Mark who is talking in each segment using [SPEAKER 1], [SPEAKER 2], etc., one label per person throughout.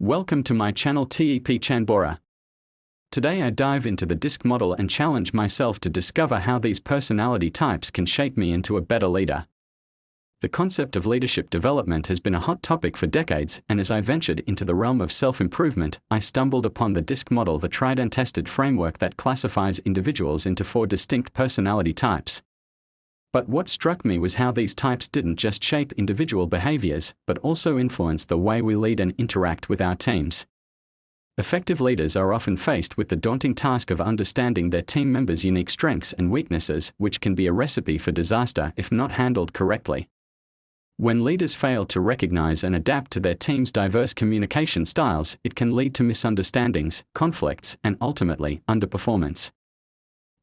[SPEAKER 1] Welcome to my channel TEP Chanbora. Today I dive into the DISC model and challenge myself to discover how these personality types can shape me into a better leader. The concept of leadership development has been a hot topic for decades, and as I ventured into the realm of self-improvement, I stumbled upon the DISC model, the tried and tested framework that classifies individuals into 4 distinct personality types. But what struck me was how these types didn't just shape individual behaviors, but also influence the way we lead and interact with our teams. Effective leaders are often faced with the daunting task of understanding their team members' unique strengths and weaknesses, which can be a recipe for disaster if not handled correctly. When leaders fail to recognize and adapt to their team's diverse communication styles, it can lead to misunderstandings, conflicts, and ultimately, underperformance.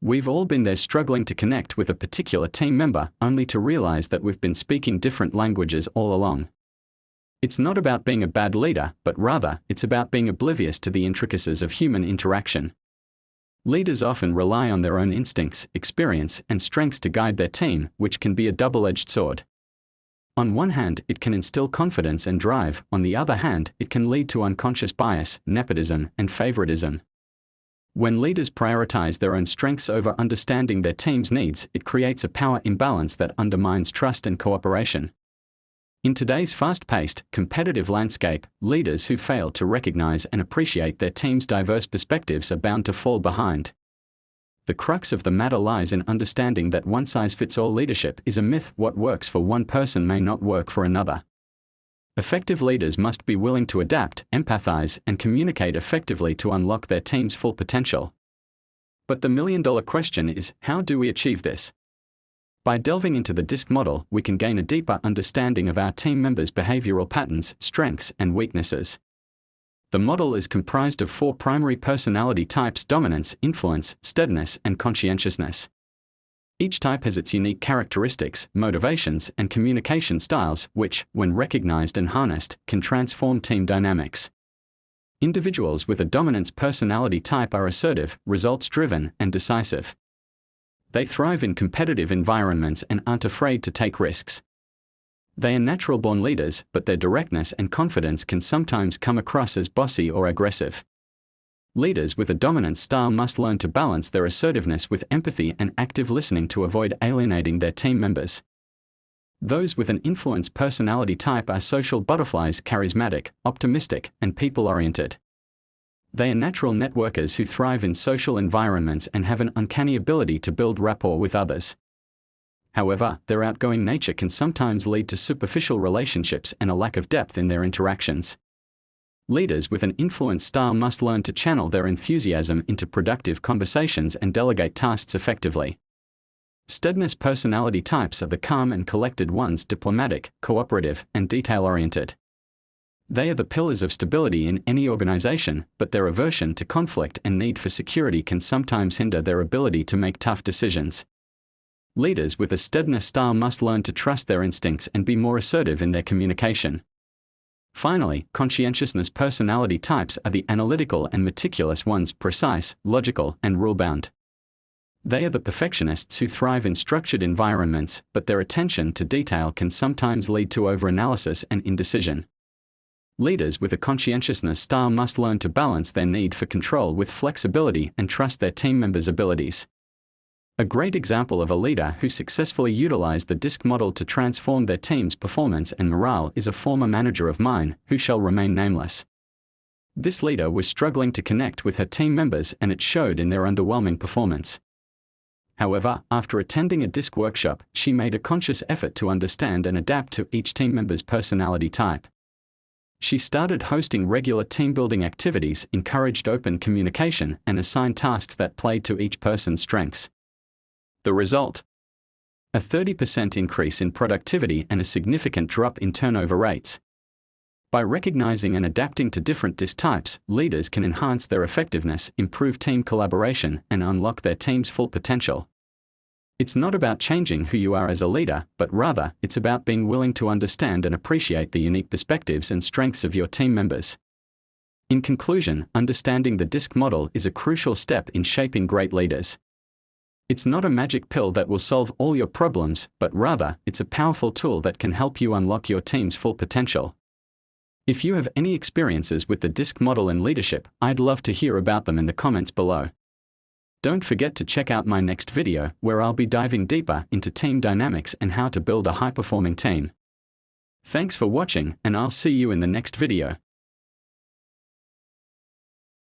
[SPEAKER 1] We've all been there, struggling to connect with a particular team member, only to realize that we've been speaking different languages all along. It's not about being a bad leader, but rather, it's about being oblivious to the intricacies of human interaction. Leaders often rely on their own instincts, experience, and strengths to guide their team, which can be a double-edged sword. On one hand, it can instill confidence and drive; on the other hand, it can lead to unconscious bias, nepotism, and favoritism. When leaders prioritize their own strengths over understanding their team's needs, it creates a power imbalance that undermines trust and cooperation. In today's fast-paced, competitive landscape, leaders who fail to recognize and appreciate their team's diverse perspectives are bound to fall behind. The crux of the matter lies in understanding that one-size-fits-all leadership is a myth. What works for one person may not work for another. Effective leaders must be willing to adapt, empathize, and communicate effectively to unlock their team's full potential. But the million-dollar question is, how do we achieve this? By delving into the DISC model, we can gain a deeper understanding of our team members' behavioral patterns, strengths, and weaknesses. The model is comprised of 4 primary personality types: dominance, influence, steadiness, and conscientiousness. Each type has its unique characteristics, motivations, and communication styles, which, when recognized and harnessed, can transform team dynamics. Individuals with a dominance personality type are assertive, results-driven, and decisive. They thrive in competitive environments and aren't afraid to take risks. They are natural-born leaders, but their directness and confidence can sometimes come across as bossy or aggressive. Leaders with a dominant style must learn to balance their assertiveness with empathy and active listening to avoid alienating their team members. Those with an influence personality type are social butterflies, charismatic, optimistic, and people-oriented. They are natural networkers who thrive in social environments and have an uncanny ability to build rapport with others. However, their outgoing nature can sometimes lead to superficial relationships and a lack of depth in their interactions. Leaders with an influence style must learn to channel their enthusiasm into productive conversations and delegate tasks effectively. Steadiness personality types are the calm and collected ones, diplomatic, cooperative, and detail-oriented. They are the pillars of stability in any organization, but their aversion to conflict and need for security can sometimes hinder their ability to make tough decisions. Leaders with a steadiness style must learn to trust their instincts and be more assertive in their communication. Finally, conscientiousness personality types are the analytical and meticulous ones, precise, logical, and rule-bound. They are the perfectionists who thrive in structured environments, but their attention to detail can sometimes lead to overanalysis and indecision. Leaders with a conscientiousness style must learn to balance their need for control with flexibility and trust their team members' abilities. A great example of a leader who successfully utilized the DISC model to transform their team's performance and morale is a former manager of mine, who shall remain nameless. This leader was struggling to connect with her team members, and it showed in their underwhelming performance. However, after attending a DISC workshop, she made a conscious effort to understand and adapt to each team member's personality type. She started hosting regular team-building activities, encouraged open communication, and assigned tasks that played to each person's strengths. The result? A 30% increase in productivity and a significant drop in turnover rates. By recognizing and adapting to different DISC types, leaders can enhance their effectiveness, improve team collaboration, and unlock their team's full potential. It's not about changing who you are as a leader, but rather, it's about being willing to understand and appreciate the unique perspectives and strengths of your team members. In conclusion, understanding the DISC model is a crucial step in shaping great leaders. It's not a magic pill that will solve all your problems, but rather, it's a powerful tool that can help you unlock your team's full potential. If you have any experiences with the DISC model in leadership, I'd love to hear about them in the comments below. Don't forget to check out my next video, where I'll be diving deeper into team dynamics and how to build a high-performing team. Thanks for watching, and I'll see you in the next video.